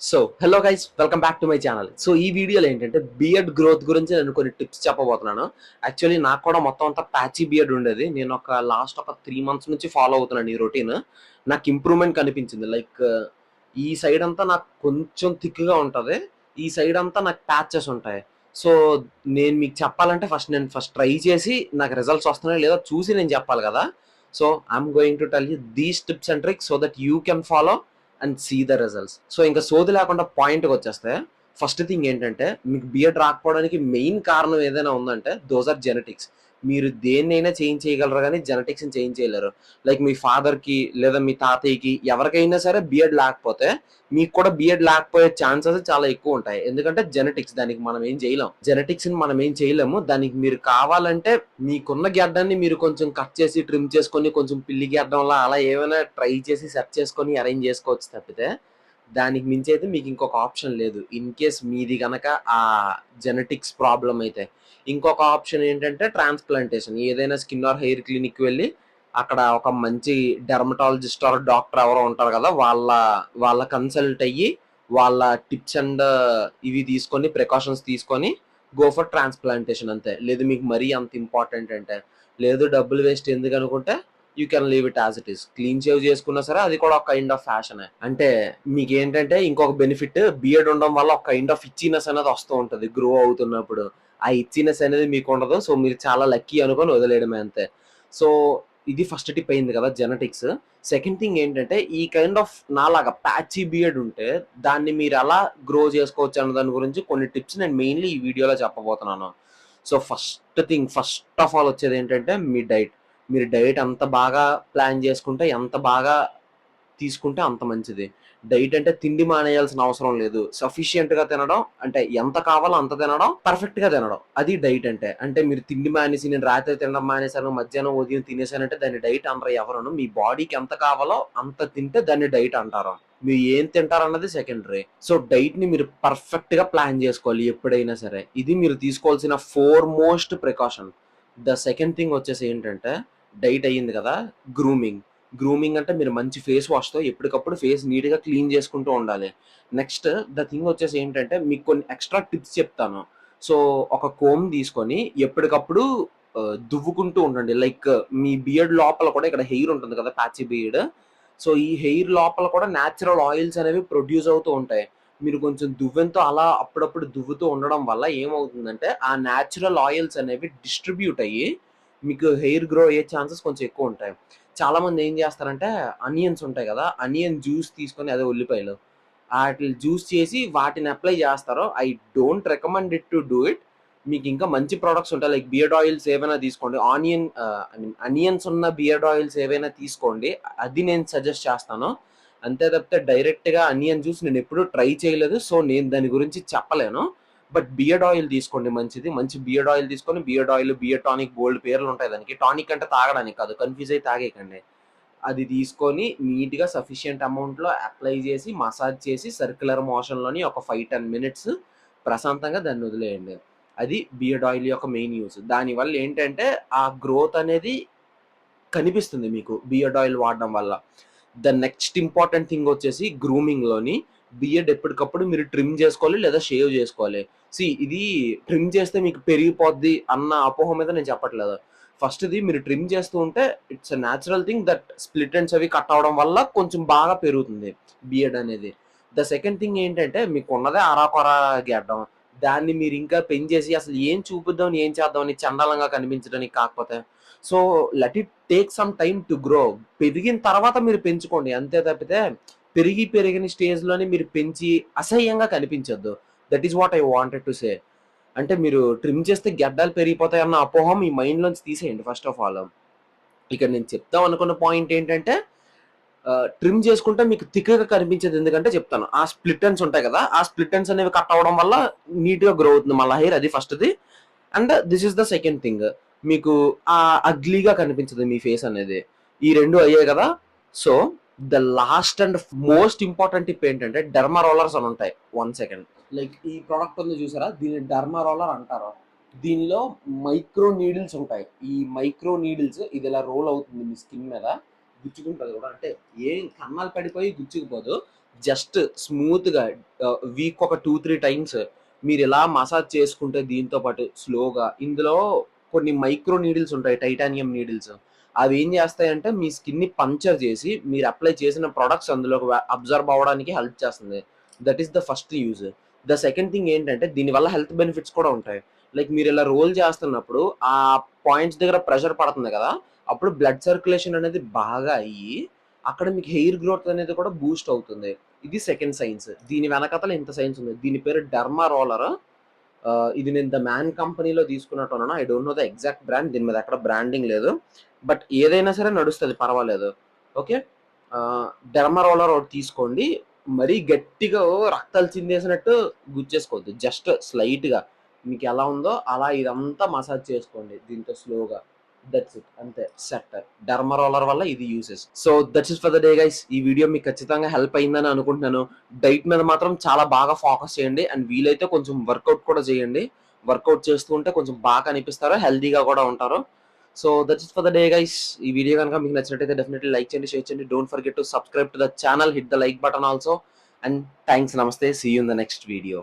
So hello guys, welcome back to my channel. So ఈ వీడియోలో ఏంటంటే బియర్డ్ గ్రోత్ గురించి నేను కొన్ని టిప్స్ చెప్పబోతున్నాను. యాక్చువల్లీ నాకు కూడా మొత్తం అంతా ప్యాచీ బియర్డ్ ఉండేది. నేను లాస్ట్ ఒక 3 months నుంచి ఫాలో అవుతున్నాను ఈ రొటీన్. నాకు ఇంప్రూవ్మెంట్ కనిపించింది. లైక్ ఈ సైడ్ అంతా నాకు కొంచెం థిక్గా ఉంటుంది, ఈ సైడ్ అంతా నాకు ప్యాచెస్ ఉంటాయి. సో నేను మీకు చెప్పాలంటే ఫస్ట్ ట్రై చేసి నాకు రిజల్ట్స్ వస్తున్నాయో లేదో చూసి నేను చెప్పాలి కదా. So I'm going to tell you these tips and tricks so that you can follow and see the results. So ఇంకా సోది లేకుండా పాయింట్కి వచ్చేస్తే, ఫస్ట్ థింగ్ ఏంటంటే మీకు బియర్డ్ రాకపోవడానికి మెయిన్ కారణం ఏదైనా ఉందంటే దోస్ ఆర్ జెనెటిక్స్. మీరు దేన్నైనా చేంజ్ చేయగలరు కానీ జెనెటిక్స్ని చేంజ్ చేయలేరు. లైక్ మీ ఫాదర్కి లేదా మీ తాతయ్యకి ఎవరికైనా సరే బియర్డ్ లేకపోతే మీకు కూడా బియర్డ్ లేకపోయే ఛాన్సెస్ చాలా ఎక్కువ ఉంటాయి. ఎందుకంటే జెనెటిక్స్, దానికి మనం ఏం చేయలేం. జెనెటిక్స్ని మనం ఏం చేయలేము. దానికి మీరు కావాలంటే మీకున్న గడ్డాన్ని మీరు కొంచెం కట్ చేసి ట్రిమ్ చేసుకొని కొంచెం పిల్లి గడ్డంలా అలా ఏమైనా ట్రై చేసి సెట్ చేసుకొని అరేంజ్ చేసుకోవచ్చు తప్పితే దానికి మించి అయితే మీకు ఇంకొక ఆప్షన్ లేదు. ఇన్ కేస్ మీది కనుక ఆ జెనెటిక్స్ ప్రాబ్లం అయితే ఇంకొక ఆప్షన్ ఏంటంటే ట్రాన్స్ప్లాంటేషన్. ఏదైనా స్కిన్ ఆర్ హెయిర్ క్లినిక్ వెళ్ళి అక్కడ ఒక మంచి డెర్మటాలజిస్ట్ ఆర్ డాక్టర్ ఎవరో ఉంటారు కదా, వాళ్ళ కన్సల్ట్ అయ్యి వాళ్ళ టిప్స్ అండ్ ఇవి తీసుకొని ప్రికాషన్స్ తీసుకొని గో ఫర్ ట్రాన్స్ప్లాంటేషన్ అంతే. లేదు మీకు మరీ అంత ఇంపార్టెంట్ అంటే, లేదు డబ్బులు వేస్ట్ ఎందుకు అనుకుంటే you can leave it as it is. Clean shave చేసుకున్నా సరే అది కూడా ఒక కైండ్ ఆఫ్ ఫ్యాషన్. అంటే మీకు ఏంటంటే ఇంకొక బెనిఫిట్, బియర్డ్ ఉండడం వల్ల ఒక కైండ్ ఆఫ్ ఇచ్చినెస్ అనేది వస్తూ ఉంటుంది గ్రో అవుతున్నప్పుడు. ఆ ఇచ్చినెస్ అనేది మీకు ఉండదు. సో మీరు చాలా లక్కీ అనుకొని వదిలేయడమే అంతే. సో ఇది ఫస్ట్ టిప్ అయింది కదా, జెనెటిక్స్. సెకండ్ థింగ్ ఏంటంటే ఈ కైండ్ ఆఫ్ నాలాగా ప్యాచీ బియర్డ్ ఉంటే దాన్ని మీరు ఎలా గ్రో చేసుకోవచ్చు అన్న దాని గురించి కొన్ని టిప్స్ నేను మెయిన్లీ ఈ వీడియోలో చెప్పబోతున్నాను. సో ఫస్ట్ ఆఫ్ ఆల్ వచ్చేది ఏంటంటే మీ డైట్. మీరు డైట్ ఎంత బాగా ప్లాన్ చేసుకుంటే, ఎంత బాగా తీసుకుంటే అంత మంచిది. డైట్ అంటే తిండి మానేయాల్సిన అవసరం లేదు. సఫిషియెంట్ గా తినడం, అంటే ఎంత కావాలో అంత తినడం, పర్ఫెక్ట్ గా తినడం, అది డైట్ అంటే. అంటే మీరు తిండి మానేసి నేను రాత్రి తినడం మానేశాను, మధ్యాహ్నం ఉదయం తినేసానంటే దాన్ని డైట్ అనరు ఎవరును. మీ బాడీకి ఎంత కావాలో అంత తింటే దాన్ని డైట్ అంటారు. మీరు ఏం తింటారన్నది సెకండరీ. సో డైట్ ని మీరు పర్ఫెక్ట్ గా ప్లాన్ చేసుకోవాలి ఎప్పుడైనా సరే. ఇది మీరు తీసుకోవాల్సిన most precaution. The second thing వచ్చేసి ఏంటంటే, డైట్ అయ్యింది కదా, గ్రూమింగ్. గ్రూమింగ్ అంటే మీరు మంచి ఫేస్ వాష్తో ఎప్పటికప్పుడు ఫేస్ నీట్గా క్లీన్ చేసుకుంటూ ఉండాలి. నెక్స్ట్ ద థింగ్ వచ్చేసి ఏంటంటే, మీకు కొన్ని ఎక్స్ట్రా టిప్స్ చెప్తాను. సో ఒక కోమ్ తీసుకొని ఎప్పటికప్పుడు దువ్వుకుంటూ ఉండండి. లైక్ మీ బియర్డ్ లోపల కూడా, ఇక్కడ హెయిర్ ఉంటుంది కదా ప్యాచీ బియర్డ్, సో ఈ హెయిర్ లోపల కూడా న్యాచురల్ ఆయిల్స్ అనేవి ప్రొడ్యూస్ అవుతూ ఉంటాయి. మీరు కొంచెం దువ్వెంతో అలా అప్పుడప్పుడు దువ్వుతూ ఉండడం వల్ల ఏమవుతుందంటే ఆ న్యాచురల్ ఆయిల్స్ అనేవి డిస్ట్రిబ్యూట్ అయ్యి మీకు హెయిర్ గ్రో అయ్యే ఛాన్సెస్ కొంచెం ఎక్కువ ఉంటాయి. చాలా మంది ఏం చేస్తారంటే అనియన్స్ ఉంటాయి కదా, అనియన్ జ్యూస్ తీసుకొని, అదే ఉల్లిపాయలు, వాటి జ్యూస్ చేసి వాటిని అప్లై చేస్తారు. I don't recommend it to do it. మీకు ఇంకా మంచి ప్రొడక్ట్స్ ఉంటాయి, లైక్ బియర్డ్ ఆయిల్స్ ఏవైనా తీసుకోండి. అనియన్స్ ఉన్న బియర్డ్ ఆయిల్స్ ఏవైనా తీసుకోండి, అది నేను సజెస్ట్ చేస్తాను. అంతే తప్పితే డైరెక్ట్గా అనియన్ జ్యూస్ నేను ఎప్పుడూ ట్రై చేయలేదు, సో నేను దాని గురించి చెప్పలేను. బట్ బియర్డ్ ఆయిల్ తీసుకోండి, మంచిది. మంచి బియర్డ్ ఆయిల్ తీసుకొని, బియర్డ్ ఆయిల్, బియర్డ్ టానిక్, బోల్డ్ పేర్లు ఉంటాయి దానికి. టానిక్ అంటే తాగడానికి కాదు, కన్ఫ్యూజ్ అయి తాగేయకండి. అది తీసుకొని నీట్గా సఫిషియంట్ అమౌంట్లో అప్లై చేసి మసాజ్ చేసి సర్క్యులర్ మోషన్లోని ఒక 5-10 minutes ప్రశాంతంగా దాన్ని వదిలేయండి. అది బియర్డ్ ఆయిల్ యొక్క మెయిన్ యూజ్. దానివల్ల ఏంటంటే ఆ గ్రోత్ అనేది కనిపిస్తుంది మీకు బియర్డ్ ఆయిల్ వాడడం వల్ల. ద నెక్స్ట్ ఇంపార్టెంట్ థింగ్ వచ్చేసి గ్రూమింగ్లోని బియర్డ్ ఎప్పటికప్పుడు మీరు ట్రిమ్ చేసుకోవాలి లేదా షేవ్ చేసుకోవాలి. ఇది ట్రిమ్ చేస్తే మీకు పెరిగిపోద్ది అన్న అపోహ మీద నేను చెప్పట్లేదు. ఫస్ట్ది మీరు ట్రిమ్ చేస్తూ ఉంటే it's a natural thing that split ends అవి కట్ అవడం వల్ల కొంచెం బాగా పెరుగుతుంది బియర్డ్ అనేది. ద సెకండ్ థింగ్ ఏంటంటే, మీకు ఉన్నదే అరాకొర గెడ్డం, దాన్ని మీరు ఇంకా పెంచేసి అసలు ఏం చూపిద్దాం ఏం చేద్దామని చండాలంగా కనిపించడానికి కాకపోతే, so let it take some time to grow. పెరిగిన తర్వాత మీరు పెంచుకోండి అంతే తప్పితే పెరిగిన స్టేజ్లోనే మీరు పెంచి అసహ్యంగా కనిపించొద్దు. That is what I wanted to say. అంటే మీరు ట్రిమ్ చేస్తే గెడ్డాలు పెరిగిపోతాయి అన్న అపోహ మీ మైండ్లోంచి తీసేయండి ఫస్ట్ ఆఫ్ ఆల్. ఇక్కడ నేను చెప్తాం అనుకున్న పాయింట్ ఏంటంటే, ట్రిమ్ చేసుకుంటే మీకు థిక్గా కనిపించేది ఎందుకంటే చెప్తాను. ఆ స్ప్లిట్ ఎండ్స్ ఉంటాయి కదా, ఆ స్ప్లిట్ ఎండ్స్ అనేవి కట్ అవ్వడం వల్ల నీట్గా గ్రో అవుతుంది మళ్ళీ హెయిర్, అది ఫస్ట్ది. And this is the second thing, మీకు ఆ అగ్లీగా కనిపించదు మీ ఫేస్ అనేది. ఈ రెండు అయ్యాయి కదా. So the last and most important tip ఏంటంటే, డెర్మా రోలర్స్ అని ఉంటాయి. 1 సెకండ్. లైక్ ఈ ప్రోడక్ట్ ఉంది చూసారా, దీన్ని డెర్మా రోలర్ అంటారు. దీనిలో మైక్రో నీడిల్స్ ఉంటాయి. ఈ మైక్రో నీడిల్స్ ఇది ఇలా రోల్ అవుతుంది మీ స్కిన్ మీద, గుచ్చుకుంటుంది కూడా. అంటే ఏం కన్నాలు పడిపోయి గుచ్చుకుపోదు, జస్ట్ స్మూత్గా వీక్ ఒక 2-3 టైమ్స్ మీరు ఇలా మసాజ్ చేసుకుంటే దీంతో పాటు స్లోగా ఇందులో కొన్ని మైక్రో నీడిల్స్ ఉంటాయి, టైటానియం నీడిల్స్. అవి ఏం చేస్తాయంటే మీ స్కిన్ని పంచర్ చేసి మీరు అప్లై చేసిన ప్రొడక్ట్స్ అందులోకి అబ్జర్వ్ అవ్వడానికి హెల్ప్ చేస్తుంది. That is the first use. The second thing ఏంటంటే దీనివల్ల హెల్త్ బెనిఫిట్స్ కూడా ఉంటాయి. లైక్ మీరు ఇలా రోల్ చేస్తున్నప్పుడు ఆ పాయింట్స్ దగ్గర ప్రెషర్ పడుతుంది కదా, అప్పుడు బ్లడ్ సర్క్యులేషన్ అనేది బాగా అయ్యి అక్కడ మీకు హెయిర్ గ్రోత్ అనేది కూడా బూస్ట్ అవుతుంది. ఇది సెకండ్ సైన్స్. దీని వెనకతల ఇంత సైన్స్ ఉంది. దీని పేరు డెర్మా రోలర్. ఇది నేను ద మ్యాన్ కంపెనీలో తీసుకున్నట్టున్నాను. I don't know the exact brand. దీని మీద ఎక్కడ బ్రాండింగ్ లేదు. బట్ ఏదైనా సరే నడుస్తుంది, పర్వాలేదు. ఓకే. డెర్మా రోలర్ ఒకటి తీసుకోండి. మరీ గట్టిగా రక్తాలు చిందేసినట్టు గుచ్చేసుకోవద్దు. జస్ట్ స్లైట్గా మీకు ఎలా ఉందో అలా ఇదంతా మసాజ్ చేసుకోండి దీంతో స్లోగా. దట్స్ ఇట్, అంతే, సెట్. డెర్మా రోలర్ వల్ల ఇది uses. So that's it for the day guys. ఈ వీడియో మీకు ఖచ్చితంగా హెల్ప్ అయిందని అనుకుంటున్నాను. డైట్ మీద మాత్రం చాలా బాగా ఫోకస్ చేయండి అండ్ వీలైతే కొంచెం వర్కౌట్ కూడా చేయండి. వర్కౌట్ చేస్తూ ఉంటే కొంచెం బాగా అనిపిస్తారు, హెల్దీగా కూడా ఉంటారు. So that's it for the day guys. ఈ వీడియో కనుక మీకు నచ్చినట్టయితే డెఫినెట్లీ లైక్ చేయండి, షేర్ చేయండి. Don't forget to subscribe to the channel, hit the like button also. And thanks, నమస్తే, see you in the next video.